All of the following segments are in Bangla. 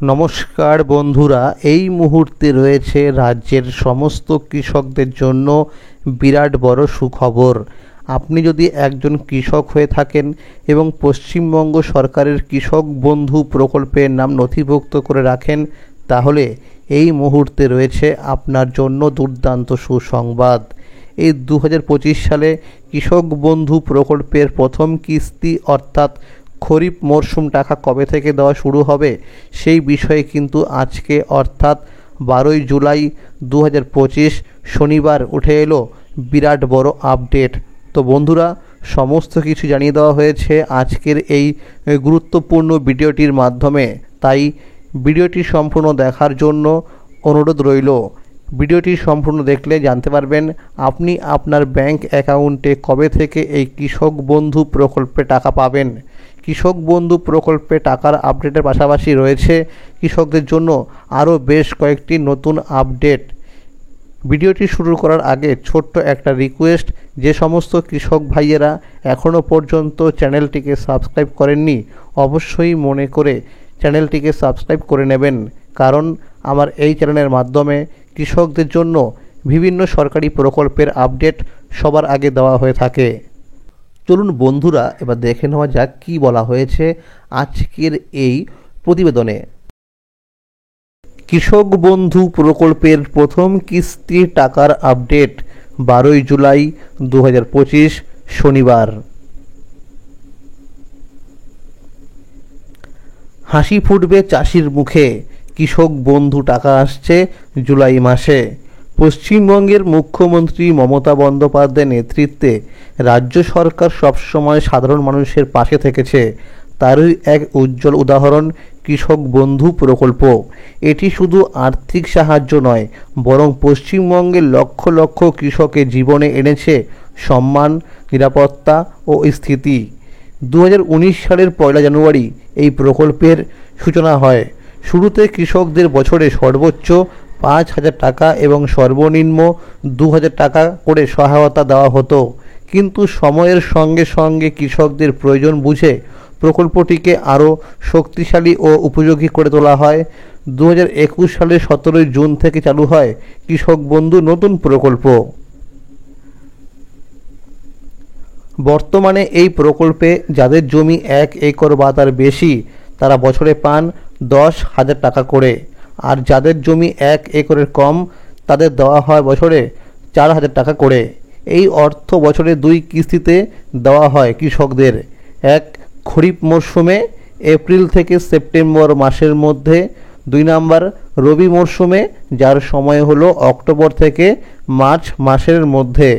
নমস্কার বন্ধুরা, এই মুহূর্তে রয়েছে রাজ্যের সমস্ত কৃষকদের জন্য বিরাট বড় সুখবর। আপনি যদি একজন কৃষক হয়ে থাকেন এবং পশ্চিমবঙ্গ সরকারের কৃষক বন্ধু প্রকল্পের নাম নথিভুক্ত করে রাখেন, তাহলে এই মুহূর্তে রয়েছে আপনার জন্য দুর্দান্ত সুসংবাদ। এই 2025 সালে কৃষক বন্ধু প্রকল্পের প্রথম কিস্তি অর্থাৎ খরিফ মরশুম টাকা কবে থেকে দেওয়া শুরু হবে সেই বিষয়ে কিন্তু আজকে অর্থাৎ 12ই জুলাই 2025 শনিবার উঠে এলো বিরাট বড় আপডেট। তো বন্ধুরা, সমস্ত কিছু জানিয়ে দেওয়া হয়েছে আজকের এই গুরুত্বপূর্ণ ভিডিওটির মাধ্যমে, তাই ভিডিওটি সম্পূর্ণ দেখার জন্য অনুরোধ রইল। ভিডিওটি সম্পূর্ণ দেখলে জানতে পারবেন আপনি আপনার ব্যাংক অ্যাকাউন্টে কবে থেকে এই কৃষক বন্ধু প্রকল্পে টাকা পাবেন। কৃষক বন্ধু প্রকল্পে টাকার আপডেটের পাশাপাশি রয়েছে কৃষকদের জন্য আরও বেশ কয়েকটি নতুন আপডেট। ভিডিওটি শুরু করার আগে ছোট্ট একটা রিকোয়েস্ট, যে সমস্ত কৃষক ভাইয়েরা এখনও পর্যন্ত চ্যানেলটিকে সাবস্ক্রাইব করেননি, অবশ্যই মনে করে চ্যানেলটিকে সাবস্ক্রাইব করে নেবেন, কারণ আমার এই চ্যানেলের মাধ্যমে কৃষকদের জন্য বিভিন্ন সরকারি প্রকল্পের আপডেট সবার আগে দেওয়া হয়ে থাকে। চলুন বন্ধুরা, এবার দেখে নেওয়া যাক কী বলা হয়েছে আজকের এই প্রতিবেদনে। কৃষক বন্ধু প্রকল্পের প্রথম কিস্তির টাকার আপডেট 12ই জুলাই 2025 শনিবার। হাসি ফুটবে চাষির মুখে, কৃষক বন্ধু টাকা আসছে জুলাই মাসে। পশ্চিমবঙ্গের মুখ্যমন্ত্রী মমতা বন্দ্যোপাধ্যায়ের নেতৃত্বে রাজ্য সরকার সবসময় সাধারণ মানুষের পাশে থেকেছে। তারই এক উজ্জ্বল উদাহরণ কৃষক বন্ধু প্রকল্প। এটি শুধু আর্থিক সাহায্য নয়, বরং পশ্চিমবঙ্গের লক্ষ লক্ষ কৃষকের জীবনে এনেছে সম্মান, নিরাপত্তা ও স্থিতি। 2019 সালের 1 জানুয়ারি এই প্রকল্পের সূচনা হয়। শুরুতে কৃষকদের বছরে সর্বোচ্চ 5,000 টাকা এবং সর্বনিম্ন 2,000 টাকা করে সহায়তা দেওয়া হতো, কিন্তু সময়ের সঙ্গে সঙ্গে কৃষকদের প্রয়োজন বুঝে প্রকল্পটিকে আরও শক্তিশালী ও উপযোগী করে তোলা হয়। 2021 সালের 17 জুন থেকে চালু হয় কৃষক বন্ধু নতুন প্রকল্প। বর্তমানে এই প্রকল্পে যাদের জমি 1 একর বা তার বেশি, তারা বছরে পান 10,000 টাকা করে, আর যাদের জমি 1 একরের কম তাদের দেওয়া হয় বছরে 4,000 টাকা করে। এই অর্থ বছরে 2 কিস্তিতে দেওয়া হয় কৃষকদের। এক, খরিফ মরশুমে এপ্রিল থেকে সেপ্টেম্বর মাসের মধ্যে। 2 নম্বর, রবি মরশুমে, যার সময় হলো অক্টোবর থেকে মার্চ মাসের মধ্যে।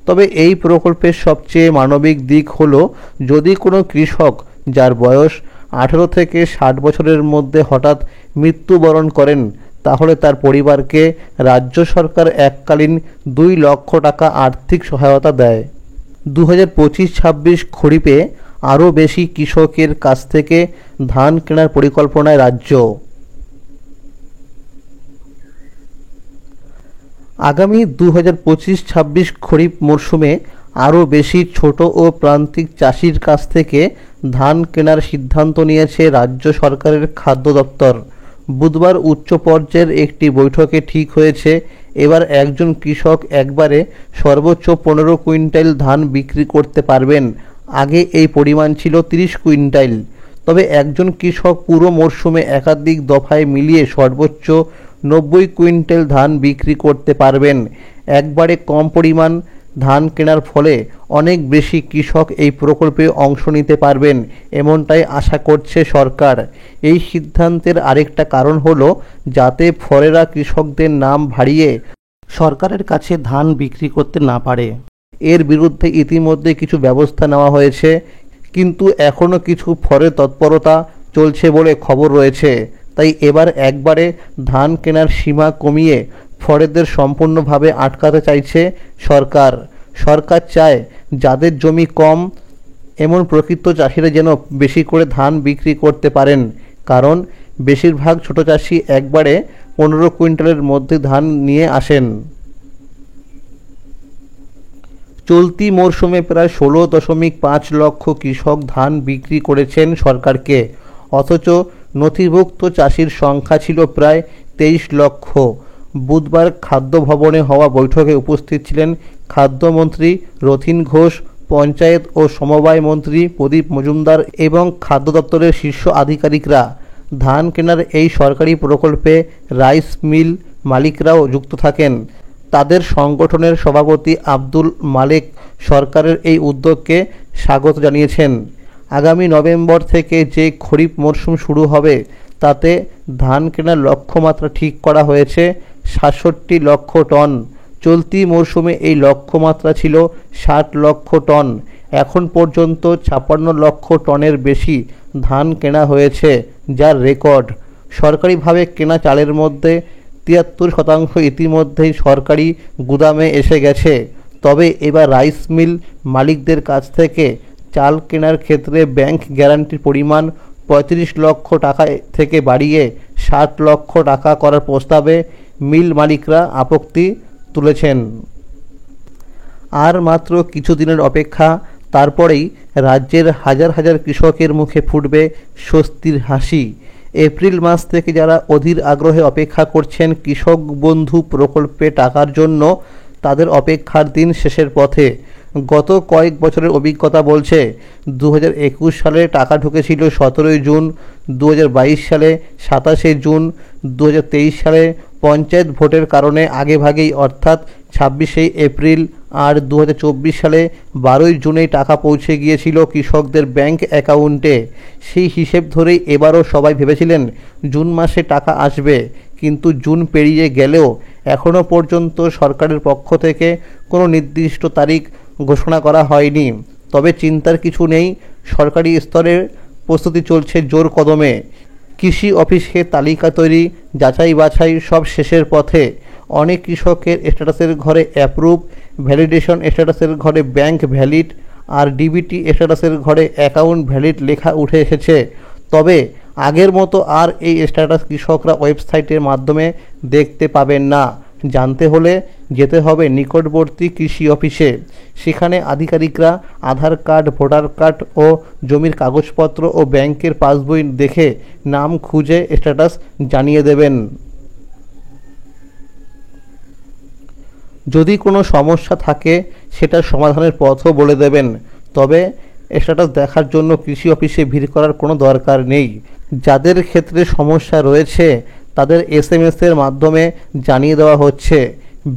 তবে এই প্রকল্পের সবচেয়ে মানবিক দিক হলো, যদি কোনো কৃষক যার বয়স 18 থেকে 60 বছরের মধ্যে হঠাৎ মৃত্যুবরণ করেন, তাহলে তার পরিবারকে রাজ্য সরকার এককালীন 2 লক্ষ টাকা আর্থিক সহায়তা দেয়। 2025-26 খরিফে আরও বেশি কৃষকের কাছ থেকে ধান কেনার পরিকল্পনায় রাজ্য। আগামী 2025-26 খরিফ মরশুমে আরও বেশি ছোট ও প্রান্তিক চাষির কাছ থেকে ধান কেনার সিদ্ধান্ত নিয়েছে রাজ্য সরকারের খাদ্য দপ্তর। বুধবার উচ্চ পর্যায়ের একটি বৈঠকে ঠিক হয়েছে, এবার একজন কৃষক একবারে সর্বোচ্চ 15 কুইন্টাল ধান বিক্রি করতে পারবেন। আগে এই পরিমাণ ছিল 30 কুইন্টাল। তবে একজন কৃষক পুরো মরশুমে একাধিক দফায় মিলিয়ে সর্বোচ্চ 90 কুইন্টাল ধান বিক্রি করতে পারবেন। একবারে কম পরিমাণ ধান কেনার ফলে অনেক বেশি কৃষক এই প্রকল্পে অংশ নিতে পারবেন, এমনটাই আশা করছে সরকার। এই সিদ্ধান্তের আরেকটা কারণ হলো যাতে ফরেরা কৃষকদের নাম ভাড়িয়ে সরকারের কাছে ধান বিক্রি করতে না পারে। এর বিরুদ্ধে ইতিমধ্যে কিছু ব্যবস্থা নেওয়া হয়েছে, কিন্তু এখনও কিছু ফরের তৎপরতা চলছে বলে খবর রয়েছে। তাই এবার একবারে ধান কেনার সীমা কমিয়ে ফরেদের সম্পূর্ণভাবে আটকাতে চাইছে সরকার। সরকার চায় যাদের জমি কম এমন প্রকৃত চাষিরা যেন বেশি করে ধান বিক্রি করতে পারেন, কারণ বেশিরভাগ ছোট চাষি একবারে 15 কুইন্টালের মধ্যে ধান নিয়ে আসেন। চলতি মরশুমে প্রায় 16.5 লক্ষ কৃষক ধান বিক্রি করেছেন সরকারকে, অথচ নথিভুক্ত চাষির সংখ্যা ছিল প্রায় 23 লক্ষ। বুধবার খাদ্য ভবনে হওয়া বৈঠকে উপস্থিত ছিলেন খাদ্যমন্ত্রী রথীন ঘোষ, পঞ্চায়েত ও সমবায় মন্ত্রী প্রদীপ মজুমদার এবং খাদ্য দপ্তরের শীর্ষ আধিকারিকরা। ধান কেনার এই সরকারি প্রকল্পে রাইস মিল মালিকরাও যুক্ত থাকেন। তাদের সংগঠনের সভাপতি আব্দুল মালেক সরকারের এই উদ্যোগকে স্বাগত জানিয়েছেন। আগামী নভেম্বর থেকে যে খরিফ মরশুম শুরু হবে তাতে ধান কেনার লক্ষ্যমাত্রা ঠিক করা হয়েছে 67 লক্ষ টন। চলতি মরশুমে এই লক্ষ্যমাত্রা ছিল 60 লক্ষ টন। এখন পর্যন্ত 56 লক্ষ টনের বেশি ধান কেনা হয়েছে, যার রেকর্ড। সরকারিভাবে কেনা চালের মধ্যে 73% ইতিমধ্যেই সরকারি গুদামে এসে গেছে। তবে এবার রাইস মিল মালিকদের কাছ থেকে চাল কেনার ক্ষেত্রে ব্যাংক গ্যারান্টির পরিমাণ 35 লক্ষ টাকা থেকে বাড়িয়ে 60 লক্ষ টাকা করার প্রস্তাবে মিল মালিকরা আপত্তি তুলেছেন। আর মাত্র কিছুদিনের অপেক্ষা, তারপরেই রাজ্যের হাজার হাজার কৃষকের মুখে ফুটবে স্বস্তির হাসি। এপ্রিল মাস থেকে যারা অধীর আগ্রহে অপেক্ষা করছেন কৃষক বন্ধু প্রকল্পে টাকার জন্য, তাদের অপেক্ষার দিন শেষের পথে। গত কয়েক বছরের অভিজ্ঞতা বলছে 2021 সালে টাকা ঢুকেছিল 17 জুন, 2022 সালে 27 জুন, 2023 সালে পঞ্চায়েত ভোটের কারণে আগেভাগেই অর্থাৎ 26 এপ্রিল, আর 2024 সালে 12 জুনেই টাকা পৌঁছে গিয়েছিল কৃষকদের ব্যাংক অ্যাকাউন্টে। সেই হিসেব ধরেই এবারও সবাই ভেবেছিলেন জুন মাসে টাকা আসবে, কিন্তু জুন পেরিয়ে গেলেও এখনও পর্যন্ত সরকারের পক্ষ থেকে কোনো নির্দিষ্ট তারিখ ঘোষণা করা হয়নি। তবে চিন্তার কিছু নেই, সরকারি স্তরের প্রস্তুতি চলছে জোর কদমে। কৃষি অফিসে তালিকা তৈরি, যাচাই বাছাই সব শেষের পথে। অনেক কৃষকের স্ট্যাটাসের ঘরে অ্যাপ্রুভ, ভ্যালিডেশন স্ট্যাটাসের ঘরে ব্যাংক ভ্যালিড, আর ডিবিটি স্ট্যাটাসের ঘরে অ্যাকাউন্ট ভ্যালিড লেখা উঠে এসেছে। তবে আগের মতো আর এই স্ট্যাটাস কৃষকরা ওয়েবসাইটের মাধ্যমে দেখতে পাবেন না। জানতে হলে যেতে হবে নিকটবর্তী কৃষি অফিসে। সেখানে আধিকারিকরা আধার কার্ড, ভোটার কার্ড ও জমির কাগজপত্র ও ব্যাংকের পাসবই দেখে নাম খুঁজে স্ট্যাটাস জানিয়ে দেবেন। যদি কোনো সমস্যা থাকে সেটার সমাধানের পথও বলে দেবেন। তবে স্ট্যাটাস দেখার জন্য কৃষি অফিসে ভিড় করার কোনো দরকার নেই। যাদের ক্ষেত্রে সমস্যা রয়েছে তাদের SMS-এর মাধ্যমে জানিয়ে দেওয়া হচ্ছে।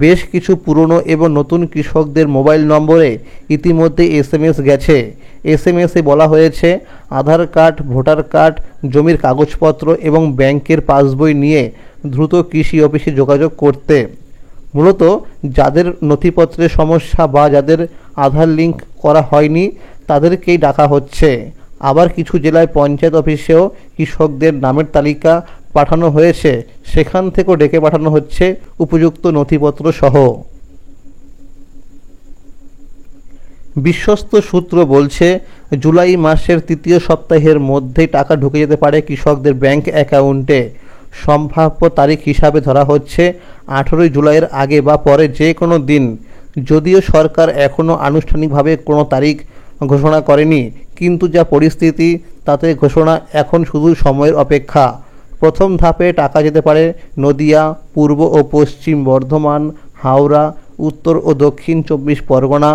বেশ কিছু পুরনো এবং নতুন কৃষকদের মোবাইল নম্বরে ইতিমধ্যে SMS গেছে। SMS-এ বলা হয়েছে আধার কার্ড, ভোটার কার্ড, জমির কাগজপত্র এবং ব্যাংকের পাসবই নিয়ে দ্রুত কৃষি অফিসে যোগাযোগ করতে। মূলত যাদের নথিপত্রের সমস্যা বা যাদের আধার লিঙ্ক করা হয়নি তাদেরকেই ডাকা হচ্ছে। আবার কিছু জেলায় পঞ্চায়েত অফিসেও কৃষকদের নামের তালিকা পাঠানো হয়েছে, সেখান থেকেও ডেকে পাঠানো হচ্ছে উপযুক্ত নথিপত্র সহ। বিশ্বস্ত সূত্র বলছে জুলাই মাসের তৃতীয় সপ্তাহের মধ্যেই টাকা ঢুকে যেতে পারে কৃষকদের ব্যাংক অ্যাকাউন্টে। সম্ভাব্য তারিখ হিসাবে ধরা হচ্ছে 18 জুলাইয়ের আগে বা পরে যে কোনো দিন। যদিও সরকার এখনও আনুষ্ঠানিকভাবে কোনো তারিখ ঘোষণা করেনি, কিন্তু যা পরিস্থিতি তাতে ঘোষণা এখন শুধু সময়ের অপেক্ষা। প্রথম ধাপে টাকা যেতে পারে নদিয়া, পূর্ব ও পশ্চিম বর্ধমান, হাওড়া, উত্তর ও দক্ষিণ 24 পরগনা,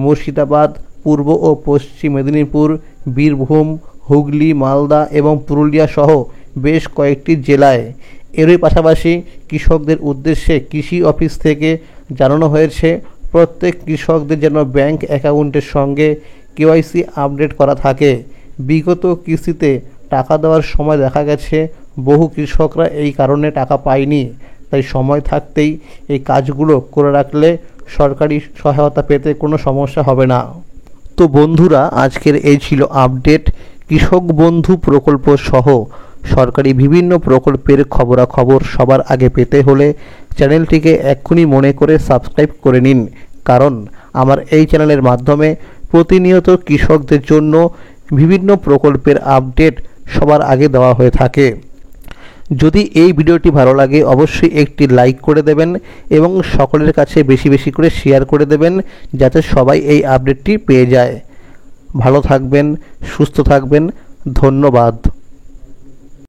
মুর্শিদাবাদ, পূর্ব ও পশ্চিম মেদিনীপুর, বীরভূম, হুগলি, মালদা এবং পুরুলিয়া সহ বেশ কয়েকটি জেলায়। এরই পাশাপাশি কৃষকদের উদ্দেশ্যে কৃষি অফিস থেকে জানানো হয়েছে প্রত্যেক কৃষকদের যেন ব্যাংক অ্যাকাউন্টের সঙ্গে KYC আপডেট করা থাকে। বিগত কিস্তিতে টাকা দেওয়ার সময় দেখা গেছে বহু কৃষকরা এই কারণে টাকা পায়নি। তাই সময় থাকতেই এই কাজগুলো করে রাখলে সরকারি সহায়তা পেতে কোনো সমস্যা হবে না। তো বন্ধুরা, আজকের এই ছিল আপডেট। কৃষক বন্ধু প্রকল্প সহ সরকারি বিভিন্ন প্রকল্পের খবরাখবর সবার আগে পেতে হলে চ্যানেলটিকে এক্ষুনি মনে করে সাবস্ক্রাইব করে নিন, কারণ আমার এই চ্যানেলের মাধ্যমে প্রতিনিয়ত কৃষকদের জন্য বিভিন্ন প্রকল্পের আপডেট সবার আগে দেওয়া হয়ে থাকে। যদি এই ভিডিওটি ভালো লাগে অবশ্যই একটি লাইক করে দেবেন এবং সকলের কাছে বেশি বেশি করে শেয়ার করে দেবেন, যাতে সবাই এই আপডেটটি পেয়ে যায়। ভালো থাকবেন, সুস্থ থাকবেন, ধন্যবাদ।